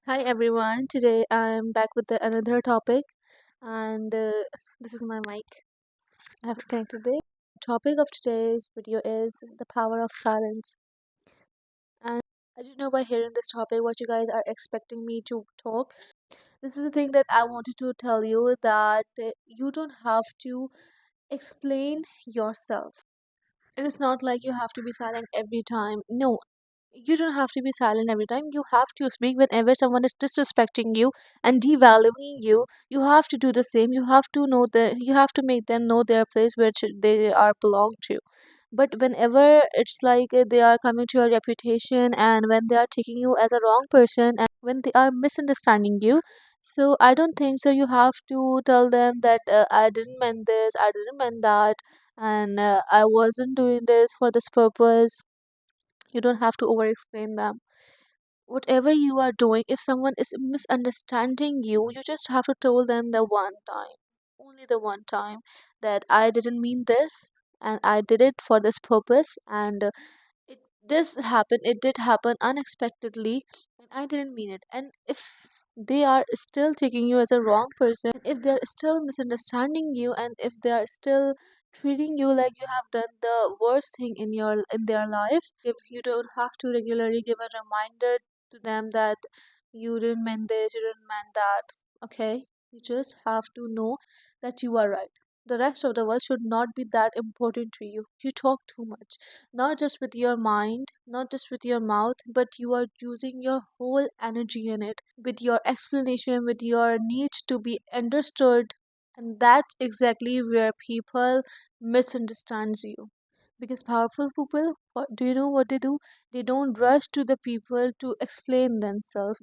Hi everyone. Today I'm back with another topic, and this is my mic. I have connected it. Topic of today's video is the power of silence. And I don't know by hearing this topic what you guys are expecting me to talk. This is the thing that I wanted to tell you that you don't have to explain yourself. It is not like you have to be silent every time. No, you don't have to be silent every time. You have to speak whenever someone is disrespecting you and devaluing you. You have to do the same. You have to know that you have to make them know their place which they are belong to. But whenever it's like they are coming to your reputation and when they are taking you as a wrong person and when they are misunderstanding you, so I don't think so. You have to tell them that I didn't mean this, I didn't mean that, and I wasn't doing this for this purpose. You don't have to over explain them. Whatever you are doing, if someone is misunderstanding you, you just have to tell them the one time, only the one time, that I didn't mean this and I did it for this purpose, and it this happened, it did happen unexpectedly, and I didn't mean it. And if they are still taking you as a wrong person, and if they're still misunderstanding you, and if they are still treating you like you have done the worst thing in their life, if you don't have to regularly give a reminder to them that you didn't mean this, you didn't mean that. Okay, you just have to know that you are right. The rest of the world should not be that important to you. You talk too much, not just with your mind, not just with your mouth, but you are using your whole energy in it, with your explanation, with your need to be understood. And that's exactly where people misunderstands you. Because powerful people, what do you know what they do? They don't rush to the people to explain themselves.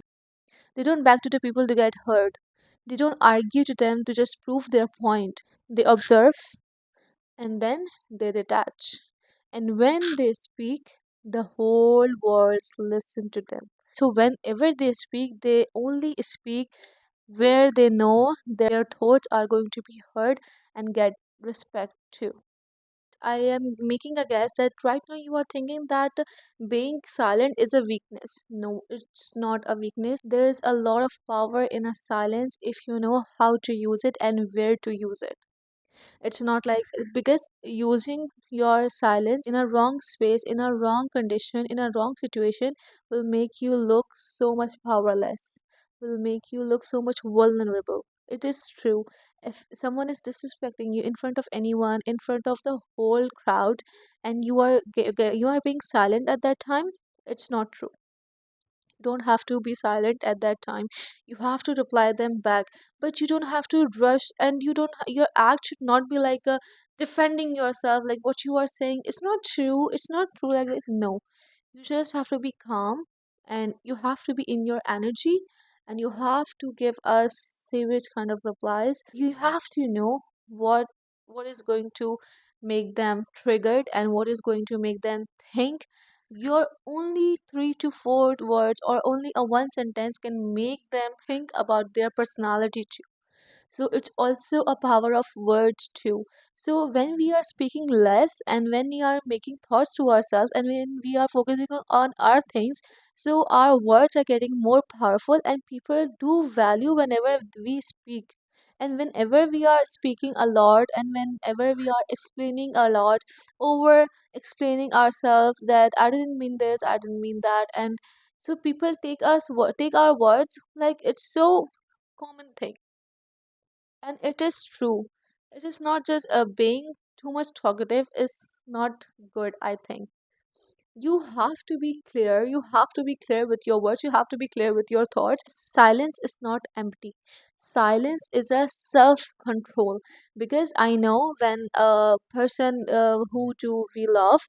They don't back to the people to get heard. They don't argue to them to just prove their point. They observe and then they detach. And when they speak, the whole world listen to them. So whenever they speak, they only speak where they know their thoughts are going to be heard and get respect too. I am making a guess that right now you are thinking that being silent is a weakness. No, it's not a weakness. There is a lot of power in a silence if you know how to use it and where to use it. It's not like, because using your silence in a wrong space, in a wrong condition, in a wrong situation will make you look so much powerless, will make you look so much vulnerable. It is true. If someone is disrespecting you in front of anyone, in front of the whole crowd, and you are being silent at that time, it's not true. Don't have to be silent at that time. You have to reply them back, but you don't have to rush, and your act should not be like defending yourself, like what you are saying is not true, it's not true, like that. No, you just have to be calm, and you have to be in your energy, and you have to give us savage kind of replies. You have to know what is going to make them triggered and what is going to make them think. Your only 3 to 4 words or only a one sentence can make them think about their personality too. So it's also a power of words too. So when we are speaking less and when we are making thoughts to ourselves and when we are focusing on our things, so our words are getting more powerful and people do value whenever we speak. And whenever we are speaking a lot and whenever we are explaining a lot, over explaining ourselves that I didn't mean this, I didn't mean that, and so people take our words like it's so common thing. And it is true. It is not just being too much talkative is not good, I think. You have to be clear. You have to be clear with your words. You have to be clear with your thoughts. Silence is not empty. Silence is a self control. Because I know when a person who do we love,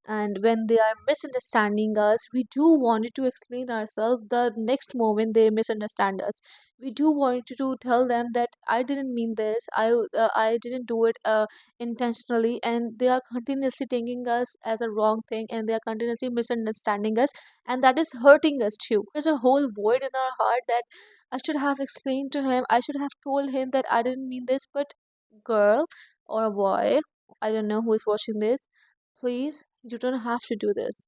and when they are misunderstanding us, we do wanted to explain ourselves the next moment they misunderstand us. We do want to tell them that I didn't mean this. I didn't do it intentionally, and they are continuously taking us as a wrong thing, and they are continuously misunderstanding us, and that is hurting us too. There's a whole void in our heart that I should have explained to him, I should have told him that I didn't mean this. But girl or boy, I don't know who is watching this, please, you don't have to do this.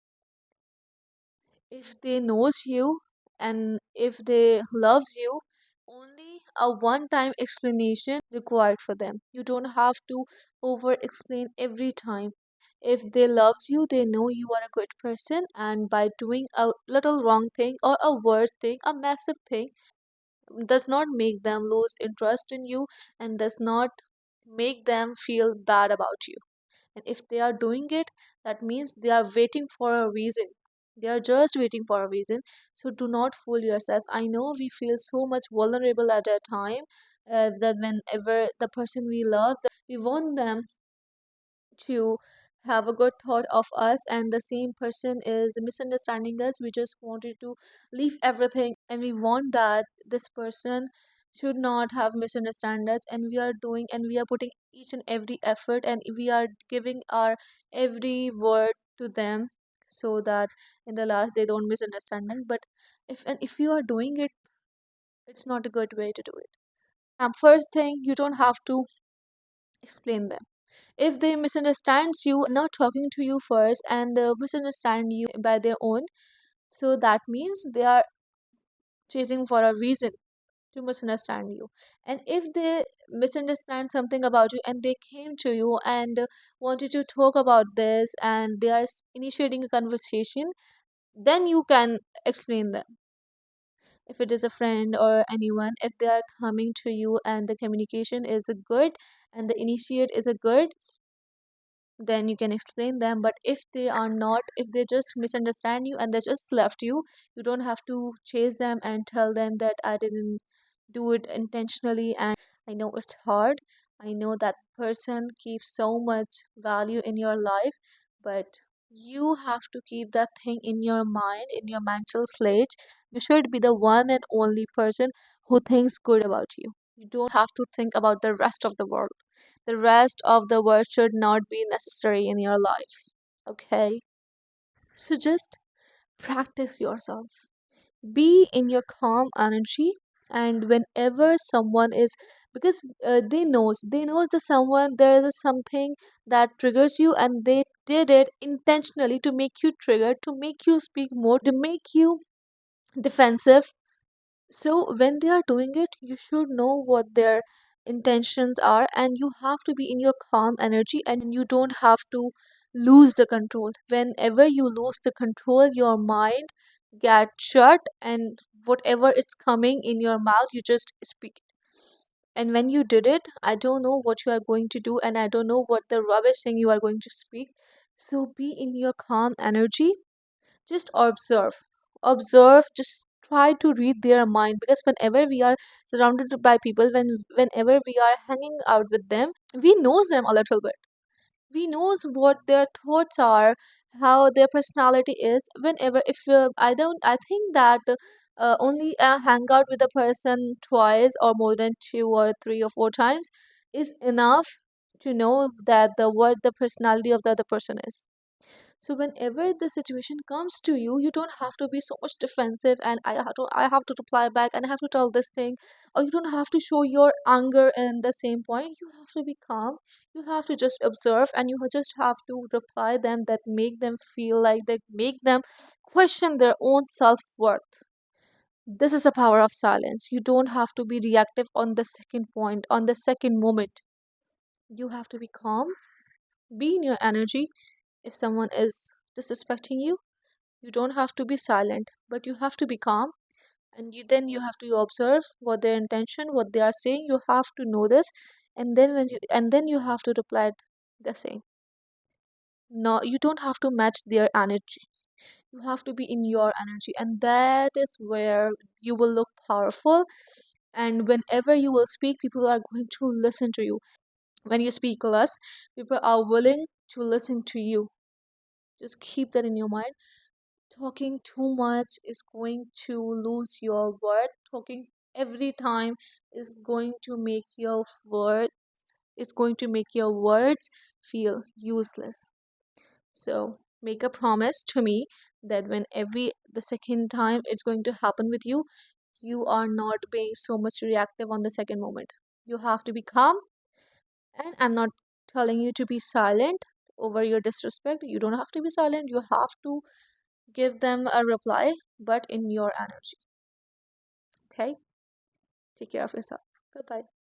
If they knows you and if they loves you, only a one time explanation required for them. You don't have to over explain every time. If they loves you, they know you are a good person, and by doing a little wrong thing or a worse thing, a massive thing, does not make them lose interest in you and does not make them feel bad about you. And if they are doing it, that means they are waiting for a reason. They are just waiting for a reason. So do not fool yourself. I know we feel so much vulnerable at a time, that whenever the person we love, we want them to have a good thought of us, and the same person is misunderstanding us. We just wanted to leave everything, and we want that this person should not have misunderstand us, and we are doing and we are putting each and every effort, and we are giving our every word to them, so that in the last they don't misunderstand us. But if you are doing it, it's not a good way to do it. First thing, you don't have to explain them. If they misunderstands you, not talking to you first, and misunderstand you by their own, so that means they are chasing for a reason to misunderstand you. And if they misunderstand something about you and they came to you and wanted to talk about this, and they are initiating a conversation, then you can explain them. If it is a friend or anyone, if they are coming to you and the communication is a good and the initiate is a good, then you can explain them. But if they are not, if they just misunderstand you and they just left you, you don't have to chase them and tell them that I didn't do it intentionally. And I know it's hard. I know that person keeps so much value in your life, but you have to keep that thing in your mind, in your mental slate. You should be the one and only person who thinks good about you. You don't have to think about the rest of the world. The rest of the world should not be necessary in your life. Okay? So just practice yourself. Be in your calm energy, and whenever someone is, because they knows that someone, there is something that triggers you, and they did it intentionally to make you triggered, to make you speak more, to make you defensive. So when they are doing it, you should know what their intentions are, and you have to be in your calm energy, and you don't have to lose the control. Whenever you lose the control, your mind gets shut, and whatever it's coming in your mouth, you just speak it. And when you did it, I don't know what you are going to do, and I don't know what the rubbish thing you are going to speak. So be in your calm energy, just observe, just try to read their mind, because whenever we are surrounded by people, whenever we are hanging out with them, we knows them a little bit. We knows what their thoughts are, how their personality is. Whenever, if I think that only hang out with a person twice or more than two or three or four times is enough to know that the what the personality of the other person is. So whenever the situation comes to you, you don't have to be so much defensive, and I have to reply back, and I have to tell this thing, or you don't have to show your anger in the same point. You have to be calm. You have to just observe, and you just have to reply them that make them feel like, that make them question their own self-worth. This is the power of silence. You don't have to be reactive on the second point, on the second moment. You have to be calm, be in your energy. If someone is disrespecting you, you don't have to be silent, but you have to be calm, and then you have to observe what their intention, what they are saying. You have to know this, and then you have to reply the same. No, you don't have to match their energy. You have to be in your energy, and that is where you will look powerful. And whenever you will speak, people are going to listen to you. When you speak less, people are willing to listen to you. Just keep that in your mind. Talking too much is going to lose your word. Talking every time is going to make your word is going to make your words feel useless. So make a promise to me that when every the second time it's going to happen with you, you are not being so much reactive on the second moment. You have to be calm, and I'm not telling you to be silent over your disrespect. You don't have to be silent. You have to give them a reply, but in your energy. Okay? Take care of yourself. Bye bye.